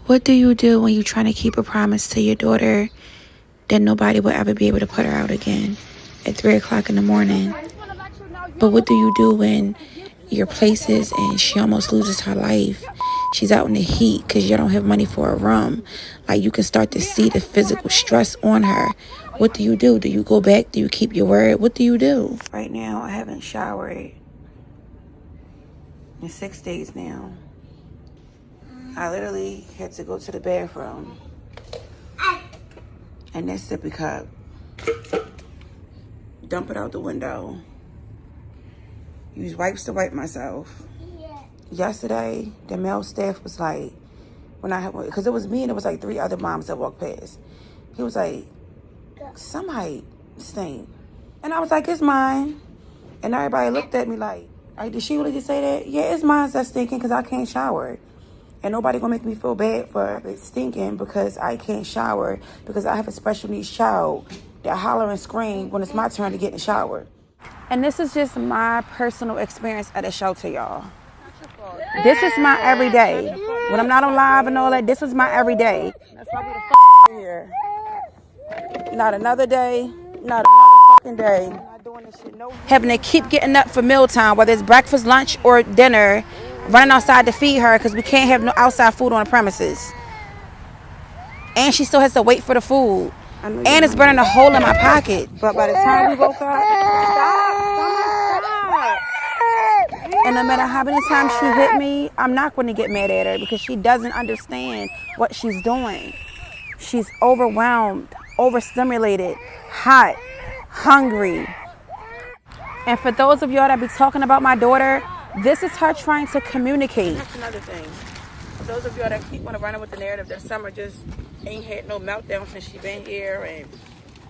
What do you do when you're trying to keep a promise to your daughter that nobody will ever be able to put her out again at 3 o'clock in the morning? But what do you do when your places and she almost loses her life? She's out in the heat because you don't have money for a room. Like, you can start to see the physical stress on her. What do you do? Do you go back? Do you keep your word? What do you do? Right now, I haven't showered in 6 days now. I literally had to go to the bathroom and that sippy cup, dump it out the window, use wipes to wipe myself. Yesterday, the male staff was like, because it was me and it was like 3 other moms that walked past. He was like, somebody stink. And I was like, it's mine. And everybody looked at me like, did she really just say that? Yeah, it's mine that's stinking because I can't shower. And nobody gonna make me feel bad for it stinking because I can't shower, because I have a special needs child that holler and scream when it's my turn to get in the shower. And this is just my personal experience at a shelter, y'all. This is my everyday. When I'm not on live and all that, this is my everyday. That's why we the here. Not another day, not another fucking day. Having to keep getting up for mealtime, whether it's breakfast, lunch, or dinner, running outside to feed her because we can't have no outside food on the premises. And she still has to wait for the food. And it's burning a hole in my pocket. But by the time we woke up, stop. And no matter how many times she hit me, I'm not going to get mad at her because she doesn't understand what she's doing. She's overwhelmed, overstimulated, hot, hungry. And for those of y'all that be talking about my daughter, this is her trying to communicate. That's another thing. For those of y'all that keep want to run with the narrative that Summer just ain't had no meltdown since she been here and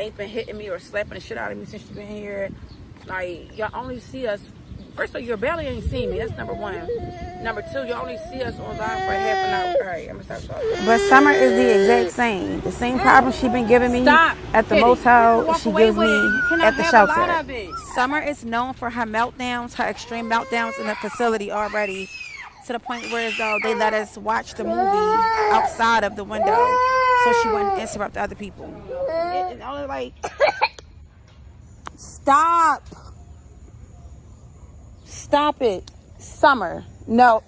ain't been hitting me or slapping the shit out of me since she been here. Like, y'all only see us. First of all, you barely ain't seen me. That's number one. Number two, you only see us online for half an hour. All right, I'm gonna stop talking. But Summer is the exact same. The same problem she been giving me at the motel, she gives me at the shelter. Summer is known for her meltdowns, her extreme meltdowns in the facility already, to the point where they let us watch the movie outside of the window so she wouldn't interrupt other people. And only like, stop. Stop it. Summer. No.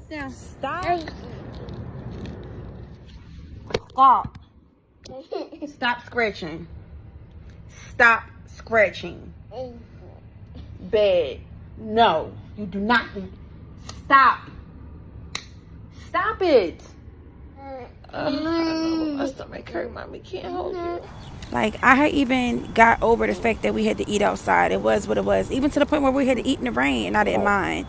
Yeah. Stop. Stop. Stop scratching. Stop scratching. Bed. No. You do not. Stop. Stop it. My stomach hurt, Mommy. Can't hold you. Like, I had even got over the fact that we had to eat outside. It was what it was. Even to the point where we had to eat in the rain, and I didn't mind.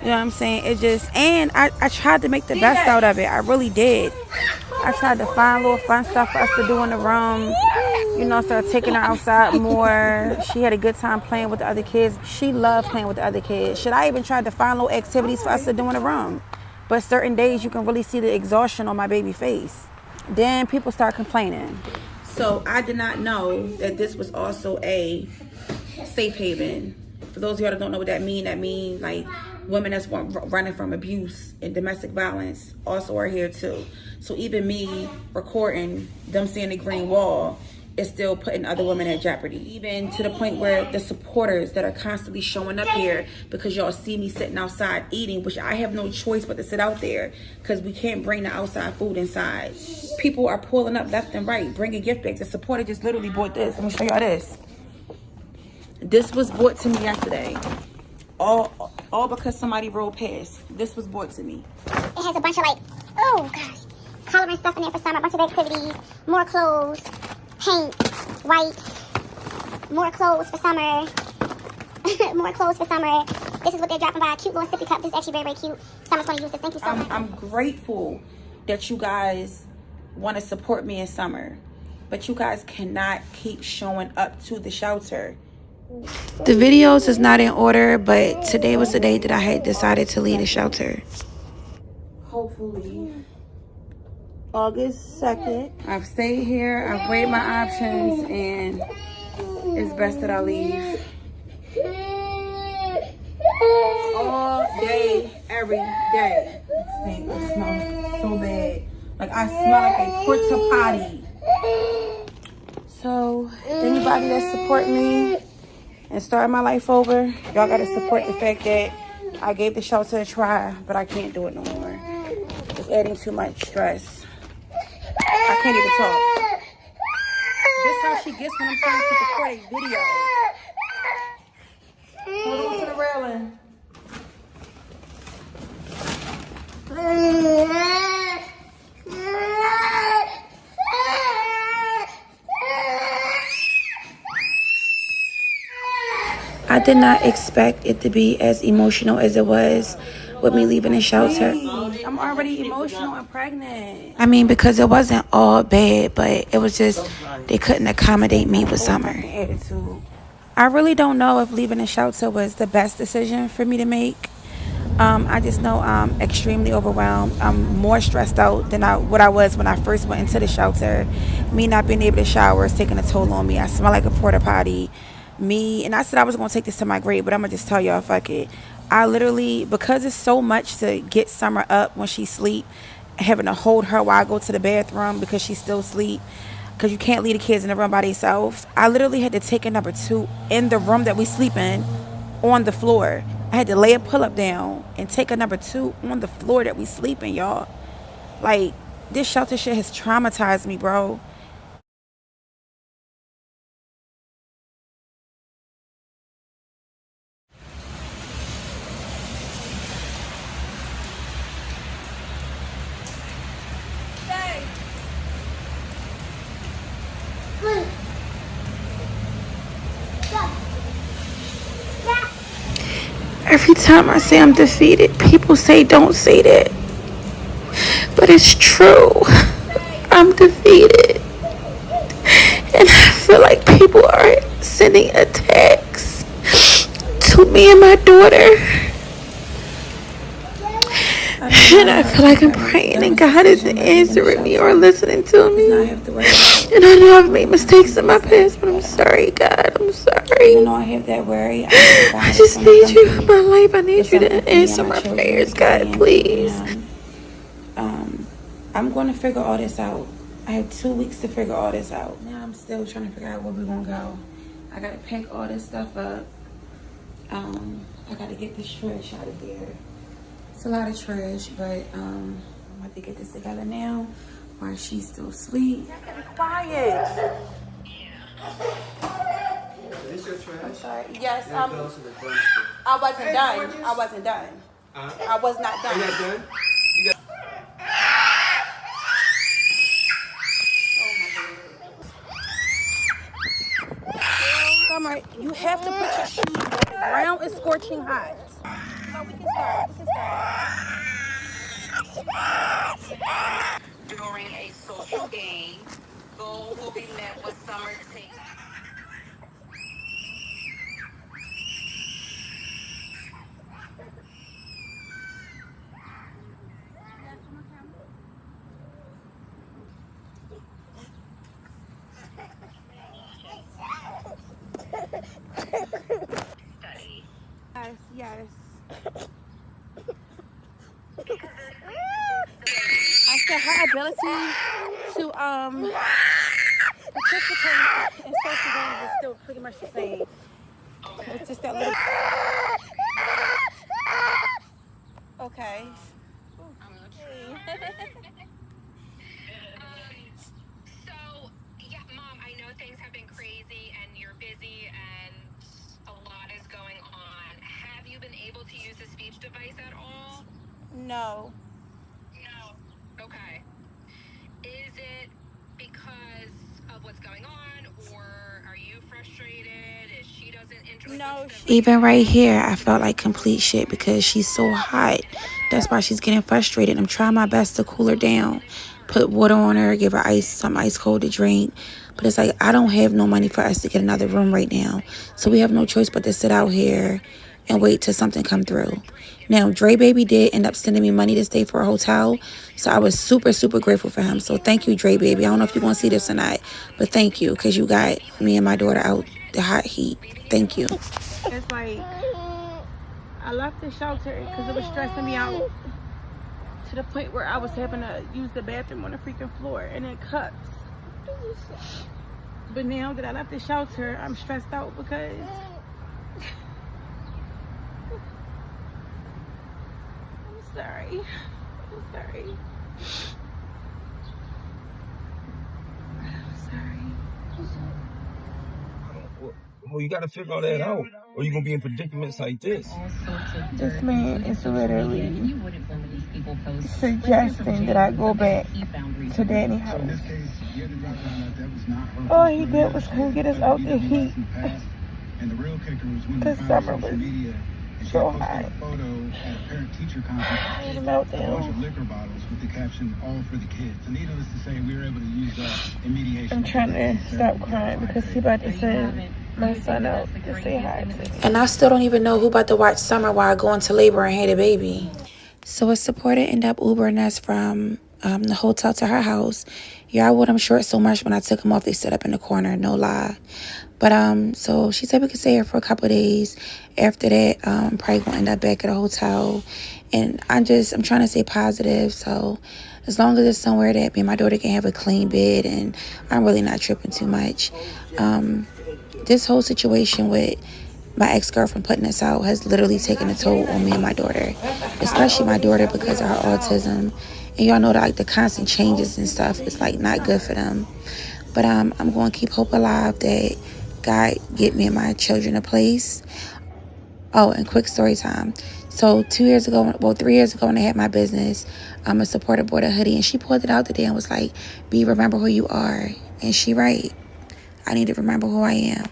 You know what I'm saying? It just, and I tried to make the best out of it. I really did. I tried to find little fun stuff for us to do in the room. You know, started taking her outside more. She had a good time playing with the other kids. She loved playing with the other kids. Should I even try to find little activities for us to do in the room? But certain days, you can really see the exhaustion on my baby face. Then people start complaining. So I did not know that this was also a safe haven. For those of y'all that don't know what that means like women that's running from abuse and domestic violence also are here too. So even me recording them seeing the green wall is still putting other women at jeopardy. Even to the point where the supporters that are constantly showing up here because y'all see me sitting outside eating, which I have no choice but to sit out there because we can't bring the outside food inside. People are pulling up left and right, bringing gift bags. The supporter just literally bought this. Let me show y'all this. This was bought to me yesterday. All because somebody rolled past. This was bought to me. It has a bunch of like, oh gosh, coloring stuff in there for summer, a bunch of activities, more clothes, paint, wipes, more clothes for summer, more clothes for summer. This is what they're dropping by, a cute little sippy cup. This is actually very, very cute. Summer's going to use this. Thank you so much. I'm grateful that you guys want to support me in summer, but you guys cannot keep showing up to the shelter. The videos is not in order, but today was the day that I had decided to leave the shelter. Hopefully August 2nd. I've stayed here, I've weighed my options, and it's best that I leave. All day, every day. This thing smells so bad. Like, I smell like a porta potty. So, anybody that support me and start my life over, y'all gotta support the fact that I gave the shelter a try, but I can't do it no more. It's adding too much stress. I can't even talk. This is how she gets when I'm trying to record a video. Hold on to the railing. I did not expect it to be as emotional as it was with me leaving the shelter. I'm already emotional and pregnant. I mean, because it wasn't all bad, but it was just they couldn't accommodate me with Summer. Attitude. I really don't know if leaving the shelter was the best decision for me to make. I just know I'm extremely overwhelmed. I'm more stressed out than what I was when I first went into the shelter. Me not being able to shower is taking a toll on me. I smell like a porta potty. And I said I was going to take this to my grave, but I'm going to just tell y'all, fuck it. I literally, because it's so much to get Summer up when she sleep, having to hold her while I go to the bathroom because she's still asleep, because you can't leave the kids in the room by themselves. I literally had to take a number 2 in the room that we sleep in on the floor. I had to lay a pull-up down and take a number 2 on the floor that we sleep in, y'all. Like, this shelter shit has traumatized me, bro. Every time I say I'm defeated, people say don't say that. But it's true. I'm defeated. And I feel like people are sending attacks to me and my daughter. And I feel like I'm praying and God isn't answering me or listening to me. And I know I've made mistakes in my past, but I'm sorry, God. I'm sorry. You know I have that worry. I just need you in my life. I need you to answer my prayers, God, please. I'm going to figure all this out. I have 2 weeks to figure all this out. Now I'm still trying to figure out where we're going to go. I got to pack all this stuff up. I got to get this trash out of here. It's a lot of trash, but I'm about to get this together now while she's still asleep. Quiet. Is this your trash? I'm sorry. Yes. I wasn't done. I wasn't done. I was not done. Are you not done? You got. Summer, you have to put your shoes on. The ground is scorching hot. No, we can start. During a social game, goal will be met with Summer taking. Yes. I said her ability to participate in social games is still pretty much the same. It's just that little. Okay. So, yeah, Mom, I know things have been crazy and you're busy and a lot is going on. Have you been able to use a speech device at all? No. No. Okay. Is it because of what's going on, or are you frustrated? Is she doesn't interest? No. Even right here, I felt like complete shit because she's so hot. That's why she's getting frustrated. I'm trying my best to cool her down. Put water on her, give her some ice cold to drink. But it's like, I don't have no money for us to get another room right now. So we have no choice but to sit out here and wait till something come through. Now, Dre Baby did end up sending me money to stay for a hotel. So I was super, super grateful for him. So thank you, Dre Baby. I don't know if you're going to see this or not. But thank you, because you got me and my daughter out the hot heat. Thank you. It's like, I left the shelter because it was stressing me out to the point where I was having to use the bathroom on the freaking floor and in cups. But now that I left the shelter, I'm stressed out because I'm sorry. I'm sorry. I'm sorry. Well, you got to figure all that out, or you're going to be in predicaments like this. This man is literally suggesting that I go back to Danny's house. All he did was come get us out the heat. The summer was so hot. I had a meltdown. I'm trying to stop crying because he about to send my son out to say hi to me. And I still don't even know who about to watch Summer while I go into labor and had a baby. So a supporter ended up Ubering us from the hotel to her house. Yeah, I wore them shorts so much when I took them off, they stood up in the corner, no lie. But so she said we could stay here for a couple of days. After that, I'm probably gonna end up back at a hotel. And I'm trying to stay positive. So as long as it's somewhere that me and my daughter can have a clean bed, and I'm really not tripping too much. This whole situation with my ex-girlfriend putting us out has literally taken a toll on me and my daughter, especially my daughter because of her autism. And y'all know that like the constant changes and stuff is like not good for them. But I'm going to keep hope alive that God get me and my children a place. Oh, and quick story time. So 3 years ago when I had my business, a supporter bought a hoodie and she pulled it out today and was like, "B, remember who you are." And she right. I need to remember who I am.